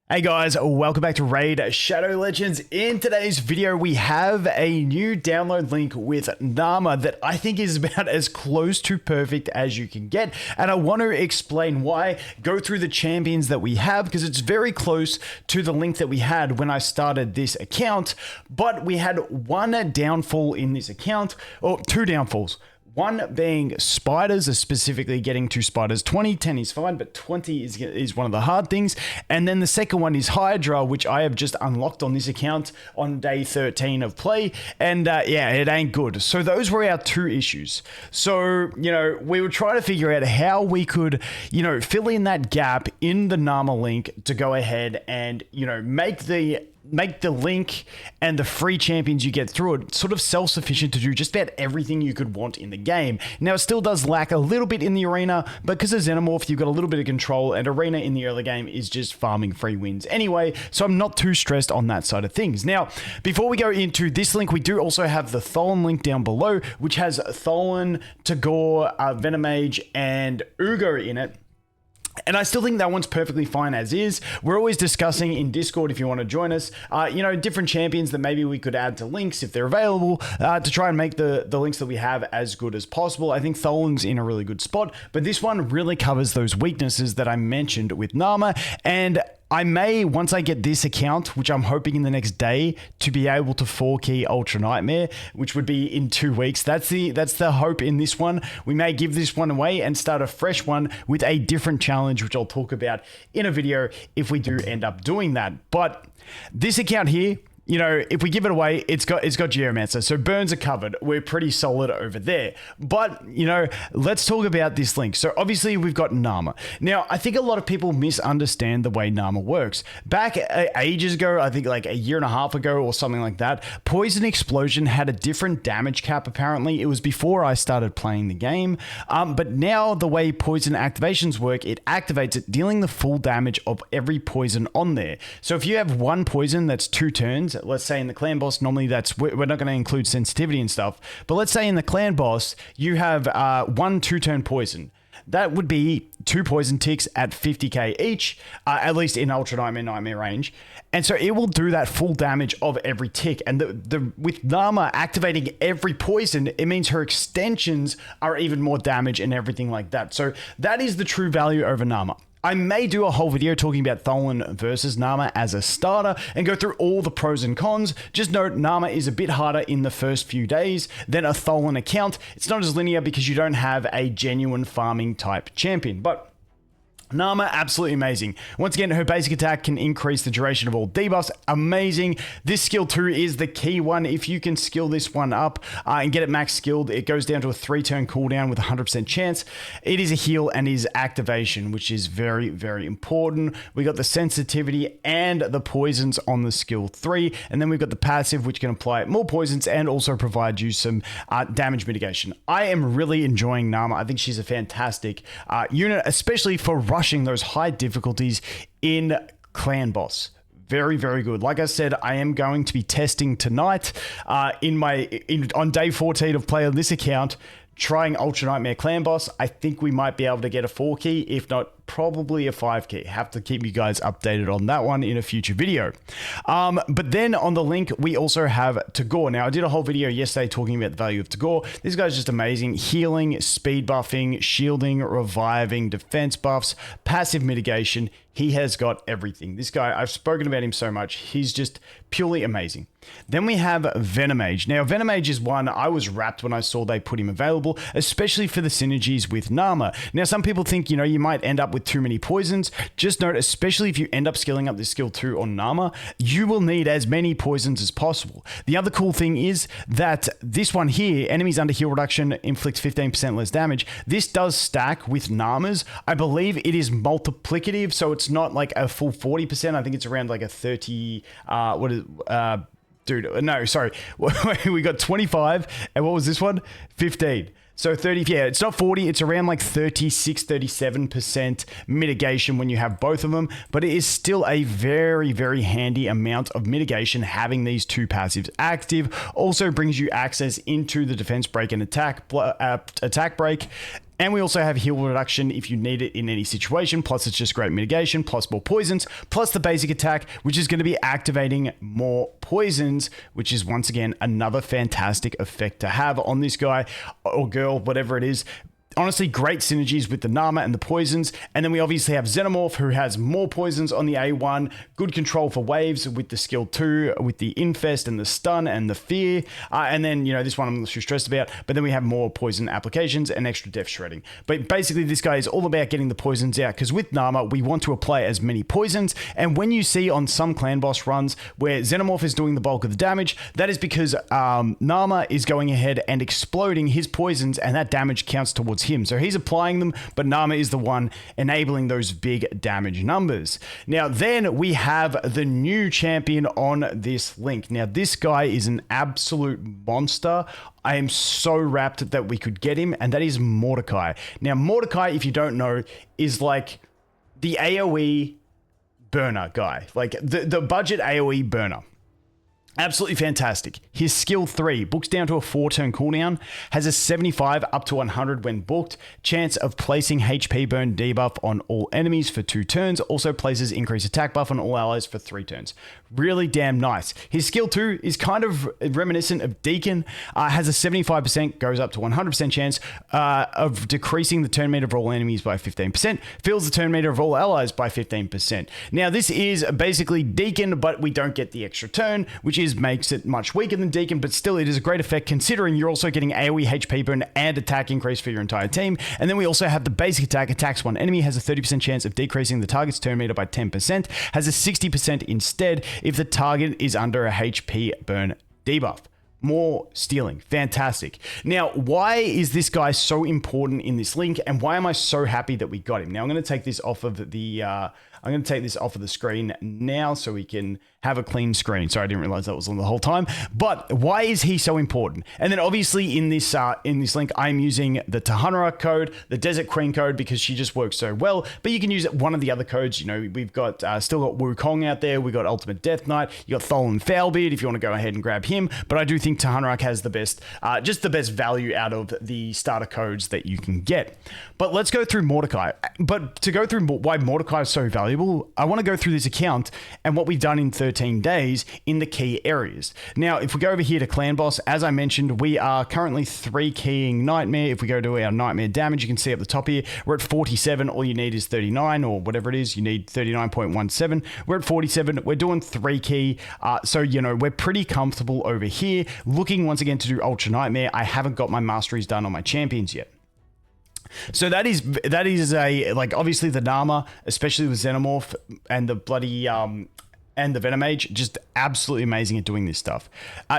Hey guys, welcome back to Raid Shadow Legends. In today's video, we have a new download link with Narma that I think is about as close to perfect as you can get. And I want to explain why, go through the champions that we have, because it's very close to the link that we had when I started this account. But we had one downfall in this account, or two downfalls. One being spiders, specifically getting to spiders 20. 10 is fine, but 20 is one of the hard things. And then the second one is Hydra, which I have just unlocked on this account on day 13 of play. And yeah, it ain't good. So those were our two issues. So, we were trying to figure out how we could, fill in that gap in the Narma link to go ahead and, make the link and the free champions you get through it sort of self-sufficient to do just about everything you could want in the game. Now, it still does lack a little bit in the arena, but because of Xenomorph, you've got a little bit of control, and arena in the early game is just farming free wins anyway, so I'm not too stressed on that side of things. Now, before we go into this link, we do also have the Tholin link down below, which has Tholin, Tagoar, Venomage, and Uugo in it. And I still think that one's perfectly fine as is. We're always discussing in Discord, if you want to join us, different champions that maybe we could add to links if they're available to try and make the links that we have as good as possible. I think Tholin's in a really good spot, but this one really covers those weaknesses that I mentioned with Narma. And I may, once I get this account, which I'm hoping in the next day, to be able to 4-key Ultra Nightmare, which would be in 2 weeks. That's the hope in this one. We may give this one away and start a fresh one with a different challenge, which I'll talk about in a video if we do end up doing that. But this account here, if we give it away, it's got Geomancer, so burns are covered. We're pretty solid over there. But, let's talk about this link. So obviously we've got Narma. Now, I think a lot of people misunderstand the way Narma works. Back ages ago, I think like a year and a half ago or something like that, Poison Explosion had a different damage cap apparently. It was before I started playing the game. But now the way poison activations work, it activates it, dealing the full damage of every poison on there. So if you have one poison that's 2 turns, let's say in the clan boss, normally we're not going to include sensitivity and stuff, but let's say in the clan boss, you have 1 2-turn poison. That would be 2 poison ticks at 50k each, at least in Ultra Nightmare range. And so it will do that full damage of every tick. And with Narma activating every poison, it means her extensions are even more damage and everything like that. So that is the true value over Narma. I may do a whole video talking about Tholin versus Narma as a starter and go through all the pros and cons. Just note, Narma is a bit harder in the first few days than a Tholin account. It's not as linear because you don't have a genuine farming type champion, but Narma, absolutely amazing. Once again, her basic attack can increase the duration of all debuffs. Amazing. This skill too is the key one. If you can skill this one up and get it max skilled, it goes down to a 3-turn cooldown with 100% chance. It is a heal and is activation, which is very, very important. We got the sensitivity and the poisons on the skill 3. And then we've got the passive, which can apply more poisons and also provide you some damage mitigation. I am really enjoying Narma. I think she's a fantastic unit, especially for rushing those high difficulties in clan boss. Very, very good. Like I said, I am going to be testing tonight on day 14 of play on this account, trying Ultra Nightmare clan boss. I think we might be able to get a 4-key, if not probably a 5-key. Have to keep you guys updated on that one in a future video. But then on the link, we also have Tagoar. Now, I did a whole video yesterday talking about the value of Tagoar. This guy's just amazing. Healing, speed buffing, shielding, reviving, defense buffs, passive mitigation. He has got everything. This guy, I've spoken about him so much. He's just purely amazing. Then we have Venomage. Now, Venomage is one I was wrapped when I saw they put him available, especially for the synergies with Narma. Now, some people think, you might end up with too many poisons. Just note, especially if you end up skilling up this skill 2 on Narma, you will need as many poisons as possible. The other cool thing is that this one here, enemies under heal reduction inflicts 15% less damage. This does stack with Narma's. I believe it is multiplicative, so it's not like a full 40%. I think it's around like a 30, dude, no, sorry. We got 25, and what was this one? 15. So 30, yeah, it's not 40, it's around like 36, 37% mitigation when you have both of them, but it is still a very, very handy amount of mitigation having these two passives active. Also brings you access into the defense break and attack break. And we also have heal reduction if you need it in any situation. Plus, it's just great mitigation, plus more poisons, plus the basic attack, which is going to be activating more poisons, which is once again another fantastic effect to have on this guy or girl, whatever it is. Honestly, great synergies with the Narma and the poisons. And then we obviously have Xenomorph, who has more poisons on the A1, good control for waves with the skill 2, with the Infest and the Stun and the Fear. And then, this one I'm not too stressed about. But then we have more poison applications and extra death shredding. But basically, this guy is all about getting the poisons out, because with Narma, we want to apply as many poisons. And when you see on some clan boss runs where Xenomorph is doing the bulk of the damage, that is because Narma is going ahead and exploding his poisons, and that damage counts towards him. So he's applying them, but Narma is the one enabling those big damage numbers. Now, then we have the new champion on this link. Now, this guy is an absolute monster. I am so wrapped that we could get him, and that is Mordecai. Now, Mordecai, if you don't know, is like the AoE burner guy, like the budget AoE burner. Absolutely fantastic. His skill 3 books down to a 4-turn cooldown, has a 75 up to 100 when booked, chance of placing HP burn debuff on all enemies for 2 turns, also places increased attack buff on all allies for 3 turns. Really damn nice. His skill 2 is kind of reminiscent of Deacon, has a 75%, goes up to 100% chance of decreasing the turn meter of all enemies by 15%, fills the turn meter of all allies by 15%. Now, this is basically Deacon, but we don't get the extra turn, which makes it much weaker than Deacon, but still it is a great effect considering you're also getting AoE HP burn and attack increase for your entire team. And then we also have the basic attack, attacks one enemy, has a 30% chance of decreasing the target's turn meter by 10%, has a 60% instead if the target is under a HP burn debuff. More stealing. Fantastic. Now, why is this guy so important in this link, and why am I so happy that we got him? Now, I'm going to take this off of the screen now so we can have a clean screen. Sorry, I didn't realize that was on the whole time. But why is he so important? And then obviously in this link, I'm using the Tagoar code, the Desert Queen code, because she just works so well. But you can use one of the other codes. We've got still got Wukong out there. We got Ultimate Death Knight. You got Tholen Foulbeard if you want to go ahead and grab him. But I do think Tagoar has the best, just the best value out of the starter codes that you can get. But let's go through Mordecai. But to go through why Mordecai is so valuable, I want to go through this account and what we've done in 13 days in the key areas. Now, if we go over here to Clan Boss, as I mentioned, we are currently 3 keying Nightmare. If we go to our Nightmare damage, you can see up the top here, we're at 47. All you need is 39 or whatever it is. You need 39.17. We're at 47. We're doing 3 key. So, we're pretty comfortable over here. Looking once again to do Ultra Nightmare. I haven't got my masteries done on my champions yet. So that is obviously the Narma, especially with Xenomorph and the bloody and the Venomage, just absolutely amazing at doing this stuff.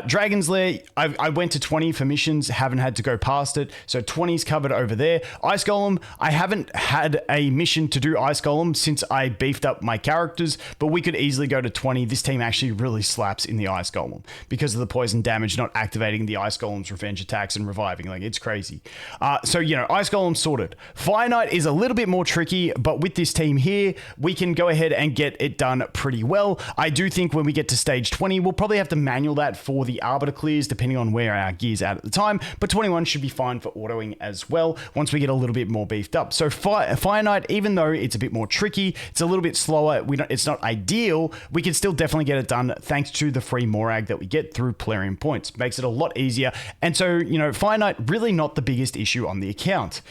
Dragon's Lair, I went to 20 for missions, haven't had to go past it, so 20's covered over there. Ice Golem, I haven't had a mission to do Ice Golem since I beefed up my characters, but we could easily go to 20. This team actually really slaps in the Ice Golem because of the poison damage not activating the Ice Golem's revenge attacks and reviving. Like, it's crazy. So, Ice Golem sorted. Fire Knight is a little bit more tricky, but with this team here, we can go ahead and get it done pretty well. I do think when we get to stage 20, we'll probably have to manual that for the Arbiter clears, depending on where our gear's at the time, but 21 should be fine for autoing as well once we get a little bit more beefed up. So Fire Knight, even though it's a bit more tricky, it's a little bit slower, it's not ideal, we can still definitely get it done thanks to the free Morag that we get through Plarium points. Makes it a lot easier, and so, Fire Knight, really not the biggest issue on the account.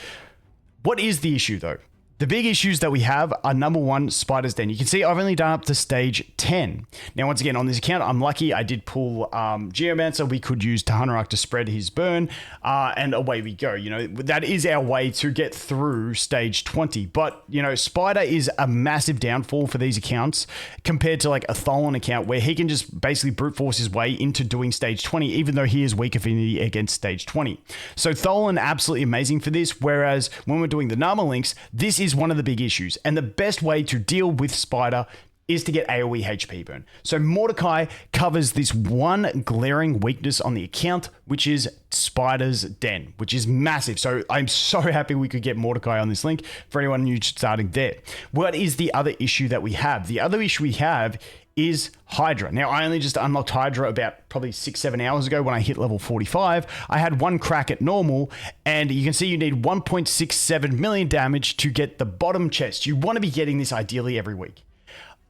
What is the issue, though? The big issues that we have are, number 1, Spider's Den. You can see I've only done up to stage 10. Now, once again, on this account, I'm lucky I did pull Geomancer. We could use Tagoar to spread his burn, and away we go. That is our way to get through stage 20. But, Spider is a massive downfall for these accounts compared to like a Tholen account where he can just basically brute force his way into doing stage 20, even though he is weak affinity against stage 20. So Tholen, absolutely amazing for this, whereas when we're doing the Narma links, this is one of the big issues, and the best way to deal with Spider is to get AoE HP burn. So Mordecai covers this one glaring weakness on the account, which is Spider's Den, which is massive. So I'm so happy we could get Mordecai on this link for anyone new starting there. What is the other issue that we have? The other issue we have is Hydra. Now, I only just unlocked Hydra about probably 6-7 hours ago when I hit level 45. I had one crack at normal, and you can see you need 1.67 million damage to get the bottom chest. You want to be getting this ideally every week.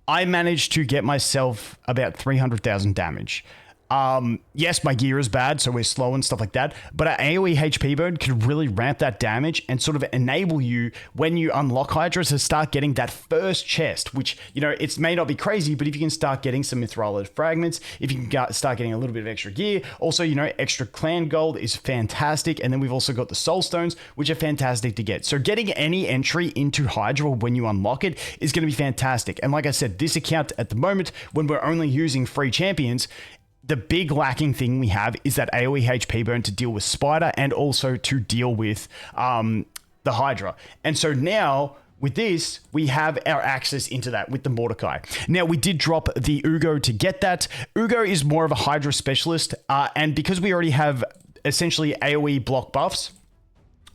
I managed to get myself about 300,000 damage. Yes, my gear is bad, so we're slow and stuff like that, but our AoE HP burn can really ramp that damage and sort of enable you, when you unlock Hydra, to start getting that first chest, which, you know, it may not be crazy, but if you can start getting some Mithril fragments, if you can start getting a little bit of extra gear, also, you know, extra clan gold is fantastic, and then we've also got the soul stones, which are fantastic to get. So getting any entry into Hydra when you unlock it is going to be fantastic. And like I said, this account at the moment, when we're only using free champions, the big lacking thing we have is that AoE HP burn to deal with Spider and also to deal with the Hydra. And so now with this, we have our access into that with the Mordecai. Now, we did drop the Uugo to get that. Uugo is more of a Hydra specialist, and because we already have essentially AoE block buffs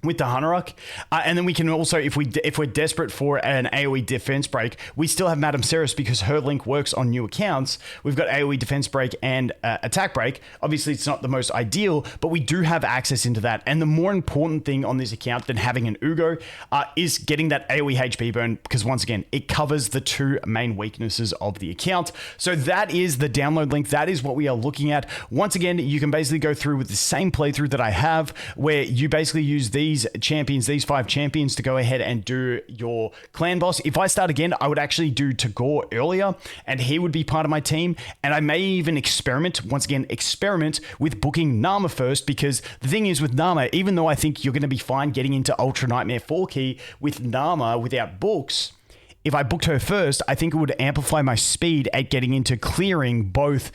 with the Hunteruk, and then we can also, if we're desperate for an AoE defense break, we still have Madam Serris because her link works on new accounts. We've got AoE defense break and attack break. Obviously, it's not the most ideal, but we do have access into that. And the more important thing on this account than having an Uugo is getting that AoE HP burn, because once again, it covers the two main weaknesses of the account. So that is the download link. That is what we are looking at. Once again, you can basically go through with the same playthrough that I have, where you basically use these champions, these 5 champions, to go ahead and do your clan boss. If I start again, I would actually do Tagoar earlier, and he would be part of my team. And I may even experiment with booking Narma first, because the thing is with Narma, even though I think you're going to be fine getting into Ultra Nightmare 4 key with Narma without books, if I booked her first, I think it would amplify my speed at getting into clearing both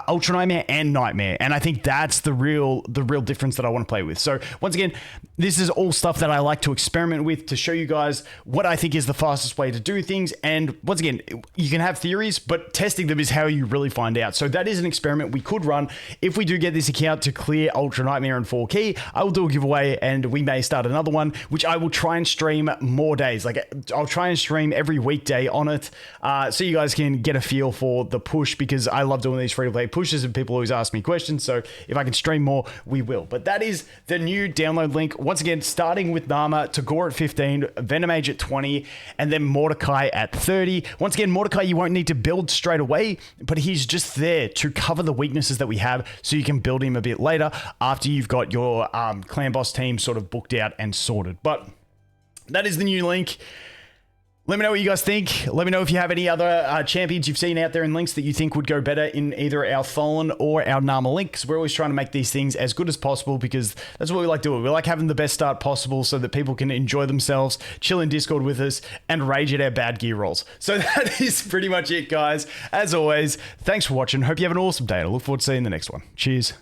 Ultra Nightmare and Nightmare, and I think that's the real difference that I want to play with. So once again, this is all stuff that I like to experiment with to show you guys what I think is the fastest way to do things. And once again, you can have theories, but testing them is how you really find out. So that is an experiment we could run. If we do get this account to clear Ultra Nightmare and 4 key, I will do a giveaway, and we may start another one, which I will try and stream more days. Like, I'll try and stream every weekday on it, so you guys can get a feel for the push, because I love doing these free-to-play pushes and people always ask me questions. So if I can stream more, we will. But that is the new download link. Once again, starting with Narma, Tagoar at 15, Venomage at 20, and then Mordecai at 30. Once again, Mordecai, you won't need to build straight away, but he's just there to cover the weaknesses that we have, so you can build him a bit later after you've got your clan boss team sort of booked out and sorted. But that is the new link. Let me know what you guys think. Let me know if you have any other champions you've seen out there in links that you think would go better in either our Tholin or our Narma links. We're always trying to make these things as good as possible, because that's what we like doing. We like having the best start possible so that people can enjoy themselves, chill in Discord with us, and rage at our bad gear rolls. So that is pretty much it, guys. As always, thanks for watching. Hope you have an awesome day. I look forward to seeing you in the next one. Cheers.